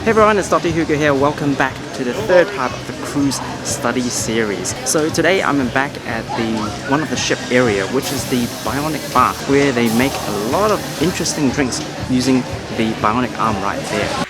Hey everyone, it's Dr. Hugo here. Welcome back to the third part of the cruise study series. So today I'm back at one of the ship area, which is the bionic bath, where they make a lot of interesting drinks using the bionic arm right there.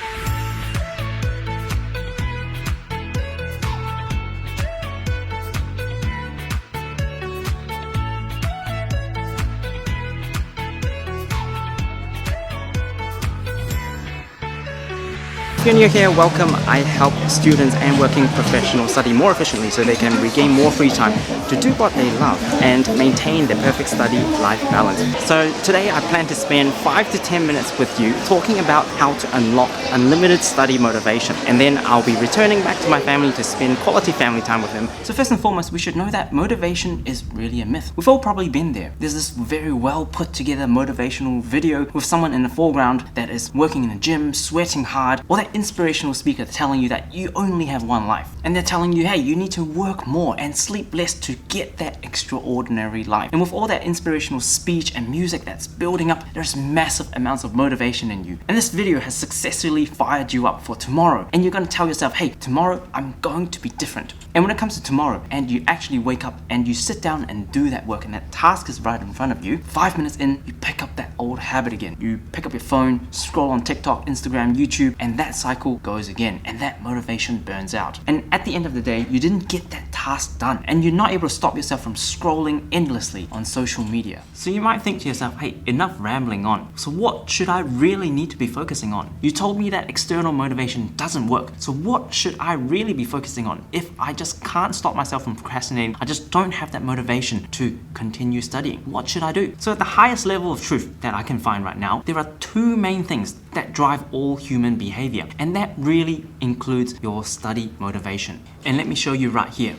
If you're new here, welcome. I help students and working professionals study more efficiently so they can regain more free time to do what they love and maintain their perfect study-life balance. So today I plan to spend 5 to 10 minutes with you talking about how to unlock unlimited study motivation, and then I'll be returning back to my family to spend quality family time with them. So first and foremost, we should know that motivation is really a myth. We've all probably been there. There's this very well put together motivational video with someone in the foreground that is working in a gym, sweating hard, or that inspirational speaker telling you that you only have one life, and they're telling you, hey, you need to work more and sleep less to get that extraordinary life. And with all that inspirational speech and music that's building up, there's massive amounts of motivation in you, and this video has successfully fired you up for tomorrow, and you're going to tell yourself, hey, tomorrow I'm going to be different. And when it comes to tomorrow and you actually wake up and you sit down and do that work and that task is right in front of you, 5 minutes in, you pick up that old habit again. You pick up your phone, scroll on TikTok, Instagram, YouTube, and that cycle goes again, and that motivation burns out. And at the end of the day, you didn't get that task done, and you're not able to stop yourself from scrolling endlessly on social media. So you might think to yourself, hey, enough rambling on. So what should I really need to be focusing on? You told me that external motivation doesn't work. So what should I really be focusing on? If I just can't stop myself from procrastinating, I just don't have that motivation to continue studying, what should I do? So at the highest level of truth that I can find right now, there are two main things that drive all human behavior, and that really includes your study motivation. And let me show you right here.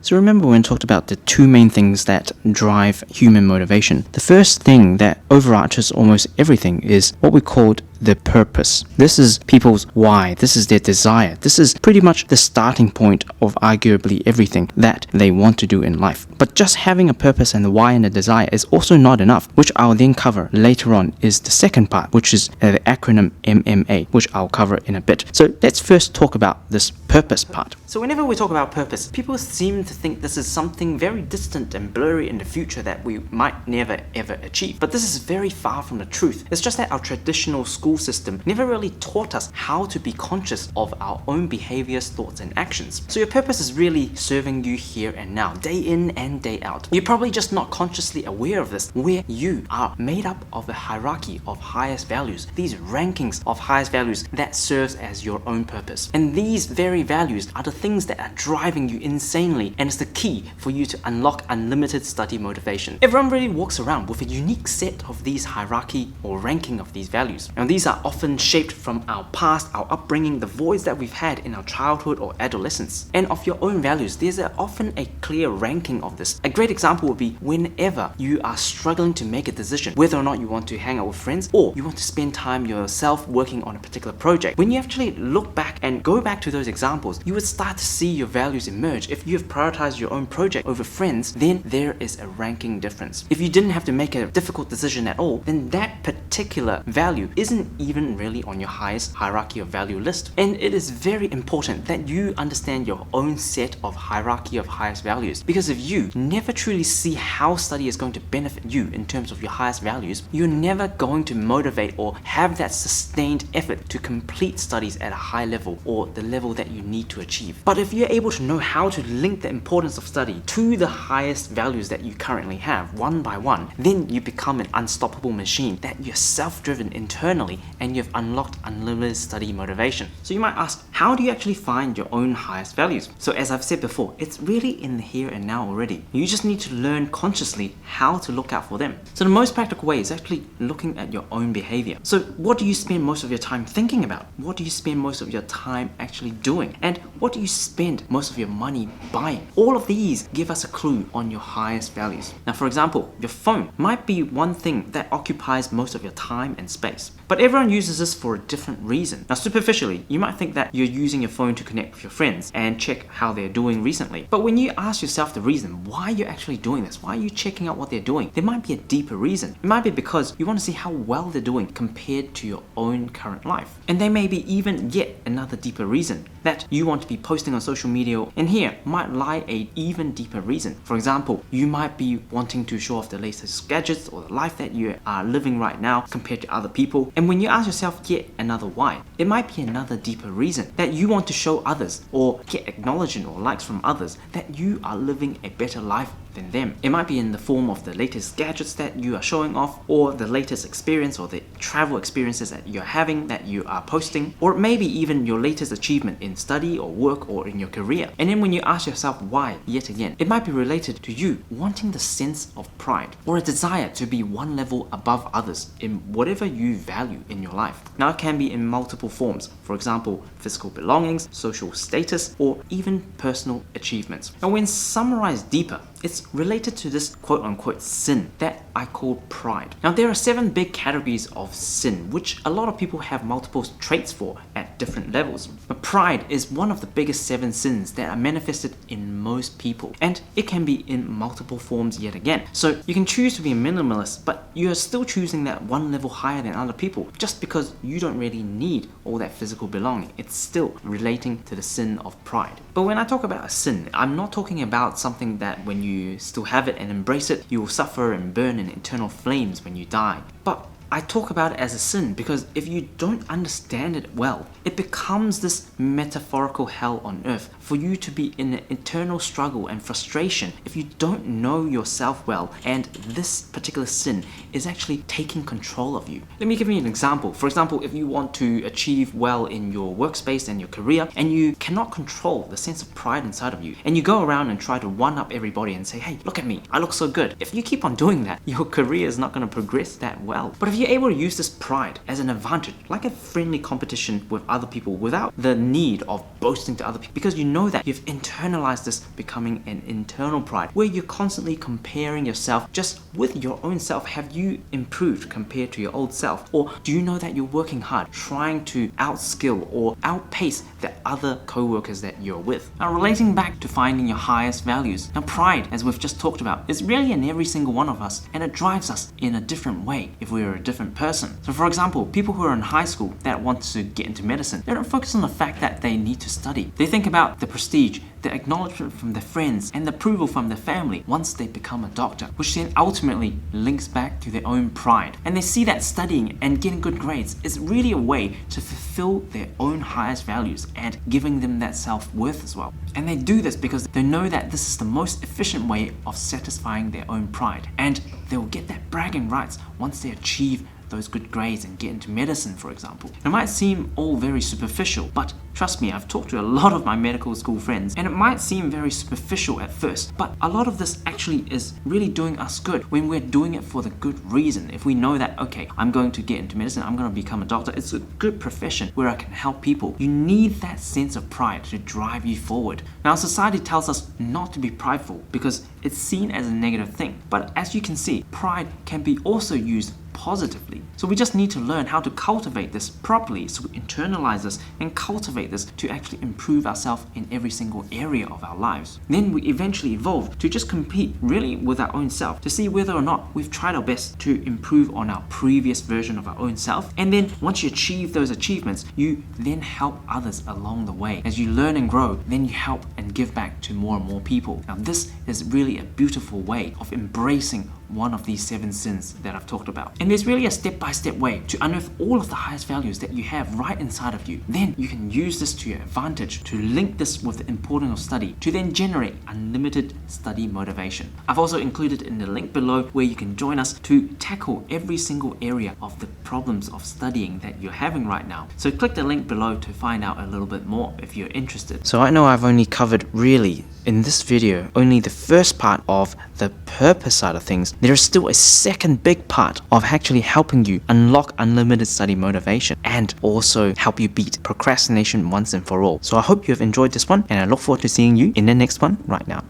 So remember when I talked about the two main things that drive human motivation, the first thing that overarches almost everything is what we called the purpose. This is people's why, this is their desire, this is pretty much the starting point of arguably everything that they want to do in life. But just having a purpose and the why and the desire is also not enough, which I'll then cover later on is the second part, which is the acronym MMA, which I'll cover in a bit. So let's first talk about this purpose part. So whenever we talk about purpose, people seem to think this is something very distant and blurry in the future that we might never ever achieve. But this is very far from the truth. It's just that our traditional school system never really taught us how to be conscious of our own behaviors, thoughts, and actions. So your purpose is really serving you here and now, day in and day out. You're probably just not consciously aware of this, where you are made up of a hierarchy of highest values, these rankings of highest values that serves as your own purpose. And these very values are the things that are driving you insanely, and it's the key for you to unlock unlimited study motivation. Everyone really walks around with a unique set of these hierarchy or ranking of these values. And these are often shaped from our past, our upbringing, the voids that we've had in our childhood or adolescence. And of your own values, there's often a clear ranking of this. A great example would be whenever you are struggling to make a decision whether or not you want to hang out with friends or you want to spend time yourself working on a particular project. When you actually look back and go back to those examples, you would start to see your values emerge. If you have prioritized your own project over friends, then there is a ranking difference. If you didn't have to make a difficult decision at all, then that particular value isn't even really on your highest hierarchy of value list. And it is very important that you understand your own set of hierarchy of highest values, because if you never truly see how study is going to benefit you in terms of your highest values, you're never going to motivate or have that sustained effort to complete studies at a high level or the level that you need to achieve. But if you're able to know how to link the importance of study to the highest values that you currently have one by one, then you become an unstoppable machine that you're self-driven internally and you've unlocked unlimited study motivation. So you might ask, how do you actually find your own highest values? So as I've said before, it's really in the here and now already. You just need to learn consciously how to look out for them. So the most practical way is actually looking at your own behavior. So what do you spend most of your time thinking about? What do you spend most of your time actually doing? And what do you spend most of your money buying? All of these give us a clue on your highest values. Now, for example, your phone might be one thing that occupies most of your time and space. But everyone uses this for a different reason. Now, superficially, you might think that you're using your phone to connect with your friends and check how they're doing recently. But when you ask yourself the reason why you're actually doing this, why are you checking out what they're doing, there might be a deeper reason. It might be because you want to see how well they're doing compared to your own current life. And there may be even yet another deeper reason that you want to be posting on social media, and here might lie a even deeper reason. For example, you might be wanting to show off the latest gadgets or the life that you are living right now compared to other people. And when you ask yourself yet another why, it might be another deeper reason that you want to show others or get acknowledgement or likes from others that you are living a better life than them. It might be in the form of the latest gadgets that you are showing off, or the latest experience or the travel experiences that you're having that you are posting, or maybe even your latest achievement in study or work or in your career. And then when you ask yourself why, yet again, it might be related to you wanting the sense of pride or a desire to be one level above others in whatever you value in your life. Now, it can be in multiple forms. For example, physical belongings, social status, or even personal achievements. And when summarized deeper, it's related to this quote-unquote sin that I call pride. Now, there are 7 big categories of sin, which a lot of people have multiple traits for at different levels. But pride is one of the biggest 7 sins that are manifested in most people, and it can be in multiple forms yet again. So you can choose to be a minimalist, but you are still choosing that one level higher than other people just because you don't really need all that physical belonging. It's still relating to the sin of pride. But when I talk about a sin, I'm not talking about something that when you still have it and embrace it, you will suffer and burn in eternal flames when you die. But I talk about it as a sin because if you don't understand it well, it becomes this metaphorical hell on earth for you to be in an eternal struggle and frustration if you don't know yourself well, and this particular sin is actually taking control of you. Let me give you an example. For example, if you want to achieve well in your workspace and your career, and you cannot control the sense of pride inside of you, and you go around and try to one-up everybody and say, hey, look at me, I look so good. If you keep on doing that, your career is not going to progress that well. But if you're able to use this pride as an advantage, like a friendly competition with other people without the need of boasting to other people, because you know that you've internalized this becoming an internal pride where you're constantly comparing yourself just with your own self. Have you improved compared to your old self? Or do you know that you're working hard, trying to outskill or outpace the other co-workers that you're with? Now, relating back to finding your highest values. Now, pride, as we've just talked about, is really in every single one of us, and it drives us in a different way if we're a different person. So for example, people who are in high school that want to get into medicine, they don't focus on the fact that they need to study. They think about the prestige, the acknowledgement from their friends, and the approval from their family once they become a doctor, which then ultimately links back to their own pride. And they see that studying and getting good grades is really a way to fulfill their own highest values and giving them that self-worth as well. And they do this because they know that this is the most efficient way of satisfying their own pride, and they will get that bragging rights once they achieve those good grades and get into medicine, for example. It might seem all very superficial, but trust me, I've talked to a lot of my medical school friends, and it might seem very superficial at first, but a lot of this actually is really doing us good when we're doing it for the good reason. If we know that, okay, I'm going to get into medicine, I'm going to become a doctor, it's a good profession where I can help people. You need that sense of pride to drive you forward. Now, society tells us not to be prideful because it's seen as a negative thing, but as you can see, pride can be also used positively. So we just need to learn how to cultivate this properly, so we internalize this and cultivate this to actually improve ourselves in every single area of our lives. Then we eventually evolve to just compete really with our own self to see whether or not we've tried our best to improve on our previous version of our own self. And then once you achieve those achievements, you then help others along the way. As you learn and grow, then you help and give back to more and more people. Now, this is really a beautiful way of embracing one of these 7 sins that I've talked about. And there's really a step-by-step way to unearth all of the highest values that you have right inside of you. Then you can use this to your advantage to link this with the importance of study to then generate unlimited study motivation. I've also included in the link below where you can join us to tackle every single area of the problems of studying that you're having right now. So click the link below to find out a little bit more if you're interested. So I know I've only covered really in this video only the first part of the purpose side of things. There is still a second big part of actually helping you unlock unlimited study motivation and also help you beat procrastination once and for all. So I hope you have enjoyed this one, and I look forward to seeing you in the next one right now.